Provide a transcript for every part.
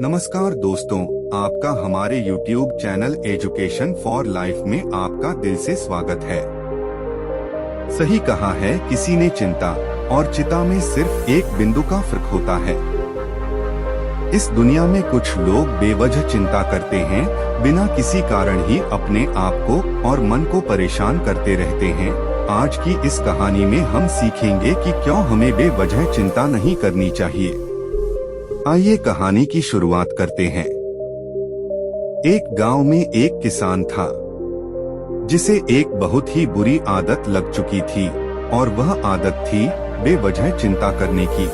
नमस्कार दोस्तों, आपका हमारे YouTube channel education for life में आपका दिल से स्वागत है। सही कहा है किसी ने, चिंता और चिता में सिर्फ एक बिंदु का फर्क होता है। इस दुनिया में कुछ लोग बेवजह चिंता करते हैं, बिना किसी कारण ही अपने आप को और मन को परेशान करते रहते हैं। आज की इस कहानी में हम सीखेंगे कि क्यों हमें बेवजह चिंता नहीं करनी चाहिए। आइए कहानी की शुरुआत करते हैं। एक गांव में एक किसान था जिसे एक बहुत ही बुरी आदत लग चुकी थी और वह आदत थी बेवजह चिंता करने की।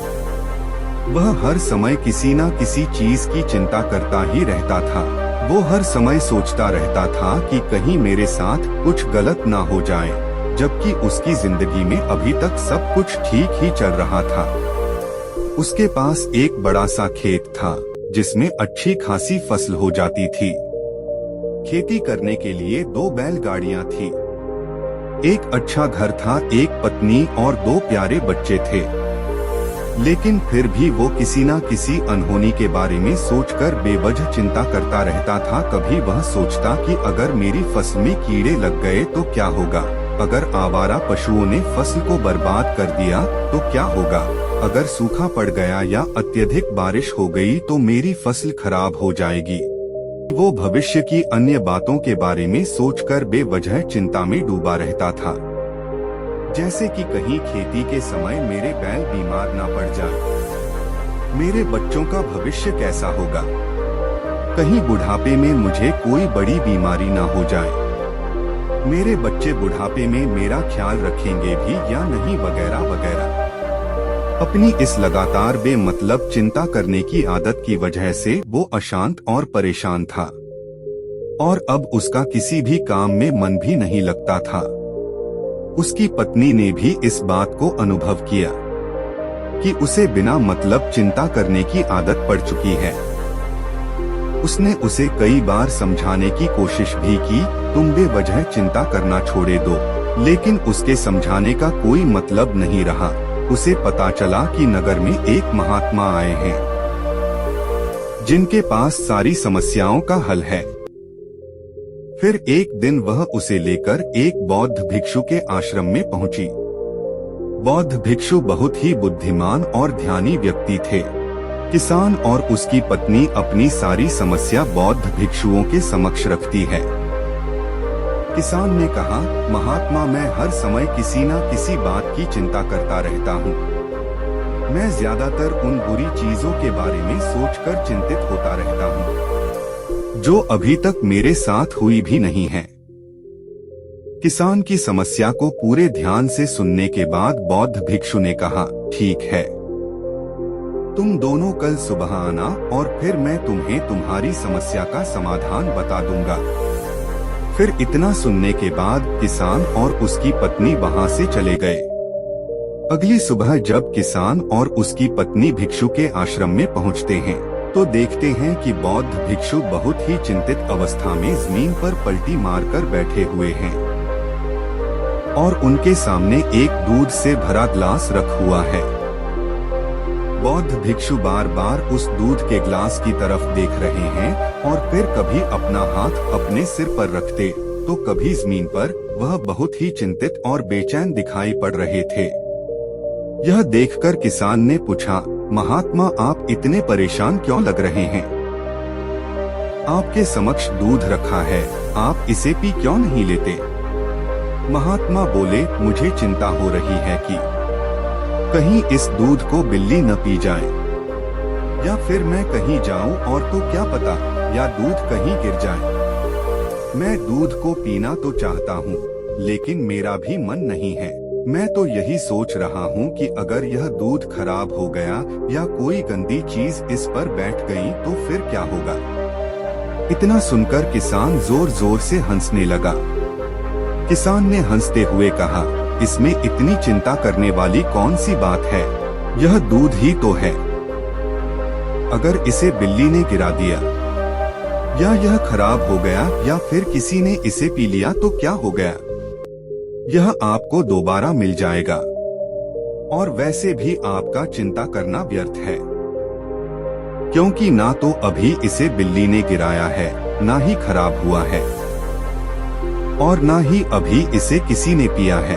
वह हर समय किसी न किसी चीज की चिंता करता ही रहता था। वो हर समय सोचता रहता था कि कहीं मेरे साथ कुछ गलत ना हो जाए, जबकि उसकी जिंदगी में अभी तक सब कुछ ठीक ही चल रहा था। उसके पास एक बड़ा सा खेत था जिसमें अच्छी खासी फसल हो जाती थी। खेती करने के लिए 2 बैलगाड़ियां थी। एक अच्छा घर था, एक पत्नी और 2 प्यारे बच्चे थे। लेकिन फिर भी वो किसी न किसी अनहोनी के बारे में सोचकर बेवजह चिंता करता रहता था। कभी वह सोचता कि अगर मेरी फसल में कीड़े लग गए तो क्या होगा, अगर आवारा पशुओं ने फसल को बर्बाद कर दिया तो क्या होगा, अगर सूखा पड़ गया या अत्यधिक बारिश हो गई तो मेरी फसल खराब हो जाएगी। वो भविष्य की अन्य बातों के बारे में सोचकर बेवजह चिंता में डूबा रहता था। जैसे कि कहीं खेती के समय मेरे बैल बीमार ना पड़ जाए, मेरे बच्चों का भविष्य कैसा होगा, कहीं बुढ़ापे में मुझे कोई बड़ी बीमारी ना हो जाए, मेरे बच्चे बुढ़ापे में मेरा ख्याल रखेंगे भी या नहीं, वगैरह वगैरह। अपनी इस लगातार बेमतलब चिंता करने की आदत की वजह से वो अशांत और परेशान था और अब उसका किसी भी काम में मन भी नहीं लगता था। उसकी पत्नी ने भी इस बात को अनुभव किया कि उसे बिना मतलब चिंता करने की आदत पड़ चुकी है। उसने उसे कई बार समझाने की कोशिश भी की, तुम बेवजह चिंता करना छोड़े दो, लेकिन उसके समझाने का कोई मतलब नहीं रहा। उसे पता चला कि नगर में एक महात्मा आए हैं जिनके पास सारी समस्याओं का हल है। फिर एक दिन वह उसे लेकर एक बौद्ध भिक्षु के आश्रम में पहुंची। बौद्ध भिक्षु बहुत ही बुद्धिमान और ध्यानी व्यक्ति थे। किसान और उसकी पत्नी अपनी सारी समस्या बौद्ध भिक्षुओं के समक्ष रखती है। किसान ने कहा, महात्मा, मैं हर समय किसी न किसी बात की चिंता करता रहता हूँ। मैं ज्यादातर उन बुरी चीजों के बारे में सोचकर चिंतित होता रहता हूँ जो अभी तक मेरे साथ हुई भी नहीं है। किसान की समस्या को पूरे ध्यान से सुनने के बाद बौद्ध भिक्षु ने कहा, ठीक है, तुम दोनों कल सुबह आना और फिर मैं तुम्हें तुम्हारी समस्या का समाधान बता दूंगा। फिर इतना सुनने के बाद किसान और उसकी पत्नी वहां से चले गए। अगली सुबह जब किसान और उसकी पत्नी भिक्षु के आश्रम में पहुंचते हैं तो देखते हैं कि बौद्ध भिक्षु बहुत ही चिंतित अवस्था में जमीन पर पलटी मारकर बैठे हुए हैं और उनके सामने एक दूध से भरा ग्लास रख हुआ है। बौद्ध भिक्षु बार बार उस दूध के ग्लास की तरफ देख रहे हैं और फिर कभी अपना हाथ अपने सिर पर रखते तो कभी जमीन पर। वह बहुत ही चिंतित और बेचैन दिखाई पड़ रहे थे। यह देखकर किसान ने पूछा, महात्मा, आप इतने परेशान क्यों लग रहे हैं? आपके समक्ष दूध रखा है, आप इसे पी क्यों नहीं लेते? महात्मा बोले, मुझे चिंता हो रही है कि कहीं इस दूध को बिल्ली न पी जाए, या फिर मैं कहीं जाऊं और तो क्या पता, या दूध कहीं गिर जाए। मैं दूध को पीना तो चाहता हूं, लेकिन मेरा भी मन नहीं है। मैं तो यही सोच रहा हूं कि अगर यह दूध खराब हो गया या कोई गंदी चीज इस पर बैठ गई तो फिर क्या होगा। इतना सुनकर किसान जोर जोर से हंसने लगा। किसान ने हंसते हुए कहा, इसमें इतनी चिंता करने वाली कौन सी बात है, यह दूध ही तो है। अगर इसे बिल्ली ने गिरा दिया या यह खराब हो गया या फिर किसी ने इसे पी लिया तो क्या हो गया, यह आपको दोबारा मिल जाएगा और वैसे भी आपका चिंता करना व्यर्थ है। क्योंकि ना तो अभी इसे बिल्ली ने गिराया है, ना ही खराब हुआ है, और ना ही अभी इसे किसी ने पिया है।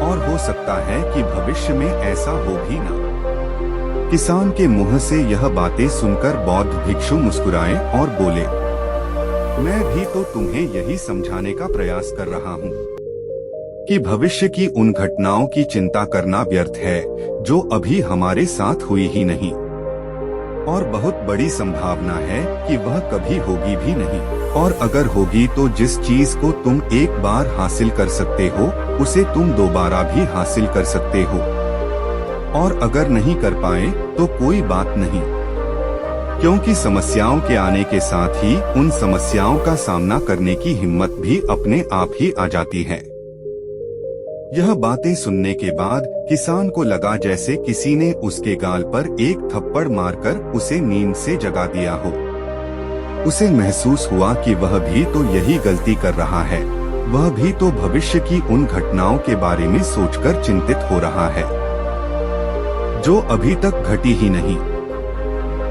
और हो सकता है कि भविष्य में ऐसा हो भी ना। किसान के मुंह से यह बातें सुनकर बौद्ध भिक्षु मुस्कुराए और बोले, मैं भी तो तुम्हें यही समझाने का प्रयास कर रहा हूँ कि भविष्य की उन घटनाओं की चिंता करना व्यर्थ है जो अभी हमारे साथ हुई ही नहीं, और बहुत बड़ी संभावना है कि वह कभी होगी भी नहीं, और अगर होगी तो जिस चीज को तुम एक बार हासिल कर सकते हो उसे तुम दोबारा भी हासिल कर सकते हो, और अगर नहीं कर पाए तो कोई बात नहीं, क्योंकि समस्याओं के आने के साथ ही उन समस्याओं का सामना करने की हिम्मत भी अपने आप ही आ जाती है। यह बातें सुनने के बाद किसान को लगा जैसे किसी ने उसके गाल पर एक थप्पड़ मारकर उसे नींद से जगा दिया हो। उसे महसूस हुआ कि वह भी तो यही गलती कर रहा है, वह भी तो भविष्य की उन घटनाओं के बारे में सोचकर चिंतित हो रहा है जो अभी तक घटी ही नहीं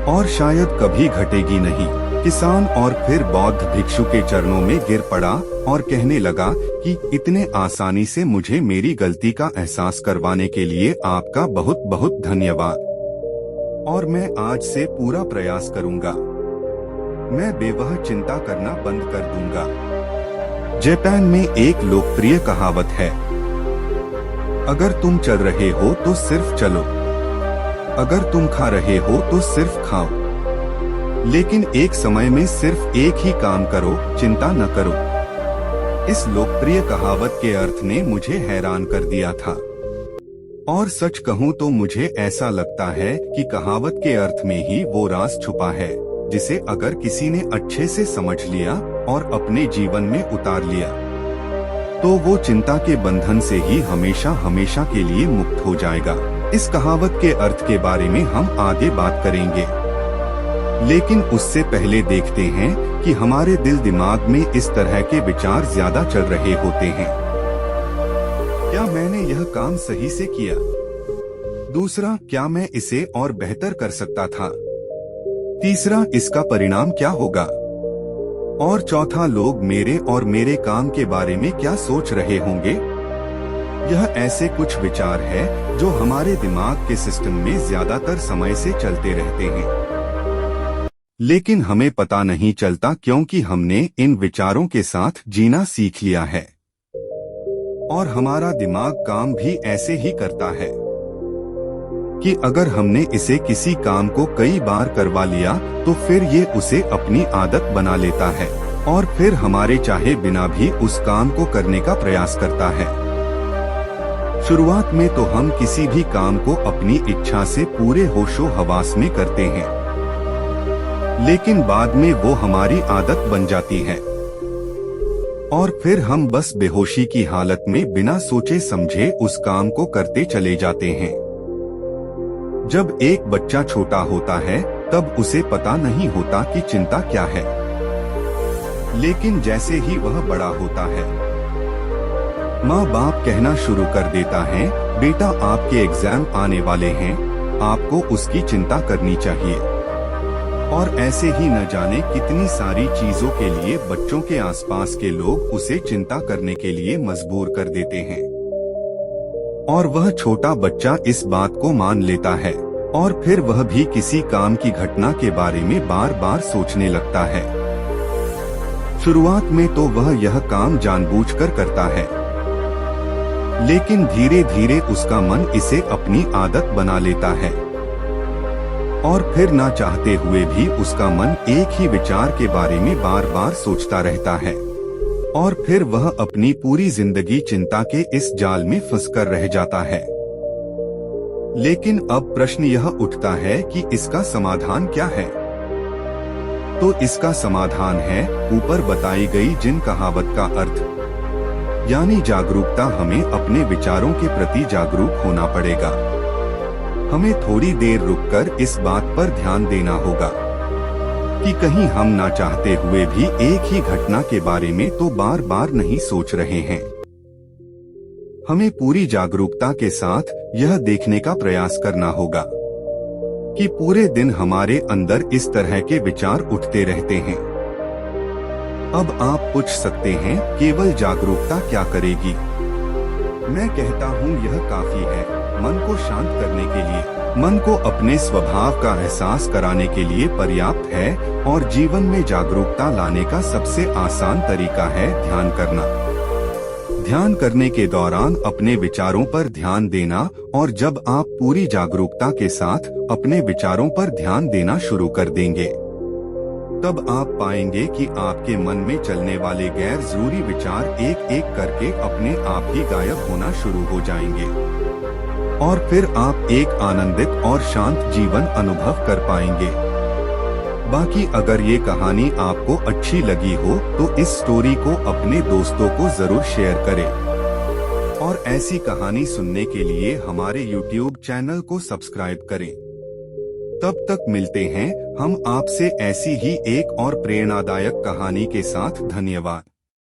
और शायद कभी घटेगी नहीं। किसान और फिर बौद्ध भिक्षु के चरणों में गिर पड़ा और कहने लगा कि इतने आसानी से मुझे मेरी गलती का एहसास करवाने के लिए आपका बहुत बहुत धन्यवाद, और मैं आज से पूरा प्रयास करूंगा, मैं बेवजह चिंता करना बंद कर दूंगा। जापान में एक लोकप्रिय कहावत है, अगर तुम चल रहे हो तो सिर्फ चलो, अगर तुम खा रहे हो तो सिर्फ खाओ, लेकिन एक समय में सिर्फ एक ही काम करो, चिंता न करो। इस लोकप्रिय कहावत के अर्थ ने मुझे हैरान कर दिया था, और सच कहूं तो मुझे ऐसा लगता है कि कहावत के अर्थ में ही वो राज छुपा है जिसे अगर किसी ने अच्छे से समझ लिया और अपने जीवन में उतार लिया तो वो चिंता के बंधन से ही हमेशा हमेशा के लिए मुक्त हो जाएगा। इस कहावत के अर्थ के बारे में हम आगे बात करेंगे, लेकिन उससे पहले देखते हैं कि हमारे दिल दिमाग में इस तरह के विचार ज्यादा चल रहे होते हैं। क्या मैंने यह काम सही से किया? दूसरा, क्या मैं इसे और बेहतर कर सकता था? तीसरा, इसका परिणाम क्या होगा? और चौथा, लोग मेरे और मेरे काम के बारे में क्या सोच रहे होंगे? यह ऐसे कुछ विचार है जो हमारे दिमाग के सिस्टम में ज्यादातर समय से चलते रहते हैं, लेकिन हमें पता नहीं चलता क्योंकि हमने इन विचारों के साथ जीना सीख लिया है, और हमारा दिमाग काम भी ऐसे ही करता है कि अगर हमने इसे किसी काम को कई बार करवा लिया तो फिर ये उसे अपनी आदत बना लेता है और फिर हमारे चाहे बिना भी उस काम को करने का प्रयास करता है। शुरुआत में तो हम किसी भी काम को अपनी इच्छा से पूरे होशो हवास में करते हैं, लेकिन बाद में वो हमारी आदत बन जाती है और फिर हम बस बेहोशी की हालत में बिना सोचे समझे उस काम को करते चले जाते हैं। जब एक बच्चा छोटा होता है तब उसे पता नहीं होता कि चिंता क्या है, लेकिन जैसे ही वह बड़ा होता है माँ बाप कहना शुरू कर देता है, बेटा आपके एग्जाम आने वाले हैं, आपको उसकी चिंता करनी चाहिए। और ऐसे ही न जाने कितनी सारी चीजों के लिए बच्चों के आसपास के लोग उसे चिंता करने के लिए मजबूर कर देते हैं, और वह छोटा बच्चा इस बात को मान लेता है और फिर वह भी किसी काम की घटना के बारे में बार बार सोचने लगता है। शुरुआत में तो वह यह काम जानबूझकर करता है, लेकिन धीरे धीरे उसका मन इसे अपनी आदत बना लेता है और फिर ना चाहते हुए भी उसका मन एक ही विचार के बारे में बार बार सोचता रहता है, और फिर वह अपनी पूरी जिंदगी चिंता के इस जाल में फंसकर रह जाता है। लेकिन अब प्रश्न यह उठता है कि इसका समाधान क्या है? तो इसका समाधान है ऊपर बताई गई जिन कहावत का अर्थ, यानी जागरूकता। हमें अपने विचारों के प्रति जागरूक होना पड़ेगा। हमें थोड़ी देर रुककर इस बात पर ध्यान देना होगा कि कहीं हम ना चाहते हुए भी एक ही घटना के बारे में तो बार बार नहीं सोच रहे हैं। हमें पूरी जागरूकता के साथ यह देखने का प्रयास करना होगा कि पूरे दिन हमारे अंदर इस तरह के विचार उठते रहते हैं। अब आप पूछ सकते हैं, केवल जागरूकता क्या करेगी? मैं कहता हूँ यह काफी है मन को शांत करने के लिए। मन को अपने स्वभाव का एहसास कराने के लिए पर्याप्त है और जीवन में जागरूकता लाने का सबसे आसान तरीका है ध्यान करना। ध्यान करने के दौरान अपने विचारों पर ध्यान देना, और जब आप पूरी जागरूकता के साथ अपने विचारों पर ध्यान देना शुरू कर देंगे, तब आप पाएंगे कि आपके मन में चलने वाले गैर जरूरी विचार एक एक करके अपने आप ही गायब होना शुरू हो जाएंगे, और फिर आप एक आनंदित और शांत जीवन अनुभव कर पाएंगे। बाकी अगर ये कहानी आपको अच्छी लगी हो तो इस स्टोरी को अपने दोस्तों को जरूर शेयर करें, और ऐसी कहानी सुनने के लिए हमारे YouTube चैनल को सब्सक्राइब करें। तब तक मिलते हैं हम आपसे ऐसी ही एक और प्रेरणादायक कहानी के साथ। धन्यवाद।